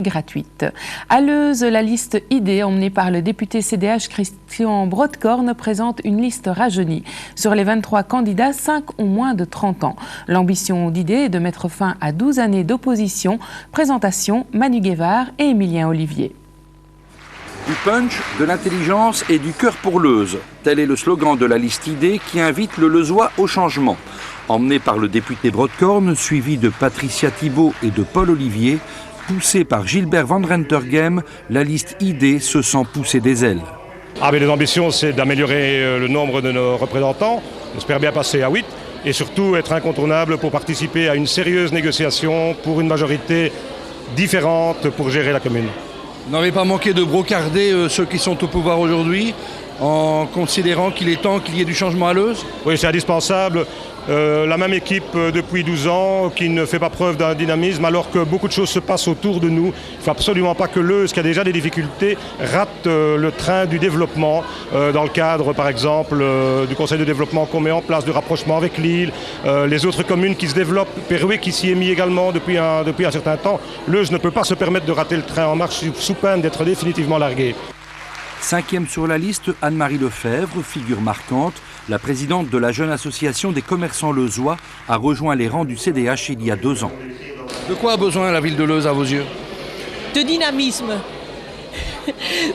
gratuite. À Leuze, la liste ID emmenée par le député CDH Christian Brodkorn présente une liste rajeunie. Sur les 23 candidats, 5 ont moins de 30 ans. L'ambition d'ID est de mettre fin à 12 années d'opposition. Présentation, Manu Guevard et Émilien Olivier. Du punch, de l'intelligence et du cœur pour Leuze. Tel est le slogan de la liste ID qui invite le Leuzois au changement. Emmené par le député Brodkorn, suivi de Patricia Thibault et de Paul Olivier, poussé par Gilbert Van Rentergem, la liste ID se sent pousser des ailes. Mais l'ambition, c'est d'améliorer le nombre de nos représentants. On espère bien passer à 8 et surtout être incontournable pour participer à une sérieuse négociation pour une majorité différente pour gérer la commune. Vous n'avez pas manqué de brocarder ceux qui sont au pouvoir aujourd'hui en considérant qu'il est temps qu'il y ait du changement à Leuze? Oui, c'est indispensable. La même équipe depuis 12 ans qui ne fait pas preuve d'un dynamisme alors que beaucoup de choses se passent autour de nous. Il ne faut absolument pas que Leuze, qui a déjà des difficultés, rate le train du développement dans le cadre, par exemple, du conseil de développement qu'on met en place, de rapprochement avec Lille, les autres communes qui se développent, Pérouet qui s'y est mis également depuis un certain temps. Leuze ne peut pas se permettre de rater le train en marche sous peine d'être définitivement largué. 5e sur la liste, Anne-Marie Lefebvre, figure marquante. La présidente de la jeune association des commerçants leuzois a rejoint les rangs du CDH il y a 2 ans. De quoi a besoin la ville de Leuze à vos yeux? De dynamisme,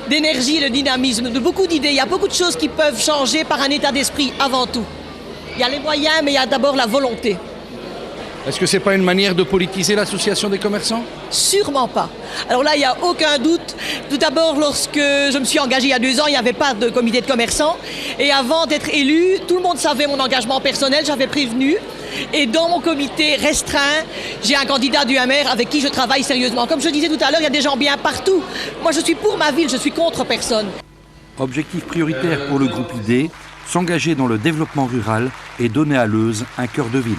d'énergie, de dynamisme, de beaucoup d'idées. Il y a beaucoup de choses qui peuvent changer par un état d'esprit avant tout. Il y a les moyens, mais il y a d'abord la volonté. Est-ce que ce n'est pas une manière de politiser l'association des commerçants? Sûrement pas. Alors là, il n'y a aucun doute. Tout d'abord, lorsque je me suis engagée il y a 2 ans, il n'y avait pas de comité de commerçants. Et avant d'être élue, tout le monde savait mon engagement personnel, j'avais prévenu. Et dans mon comité restreint, j'ai un candidat du MR avec qui je travaille sérieusement. Comme je disais tout à l'heure, il y a des gens bien partout. Moi, je suis pour ma ville, je suis contre personne. Objectif prioritaire pour le groupe ID, s'engager dans le développement rural et donner à Leuze un cœur de ville.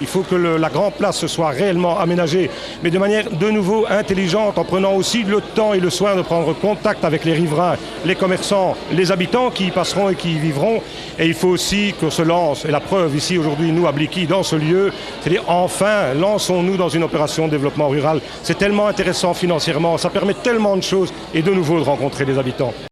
Il faut que la grande place se soit réellement aménagée, mais de manière de nouveau intelligente, en prenant aussi le temps et le soin de prendre contact avec les riverains, les commerçants, les habitants qui y passeront et qui y vivront. Et il faut aussi qu'on se lance, et la preuve ici aujourd'hui, nous à Blicky, dans ce lieu, c'est-à-dire enfin, lançons-nous dans une opération de développement rural. C'est tellement intéressant financièrement, ça permet tellement de choses, et de nouveau de rencontrer les habitants.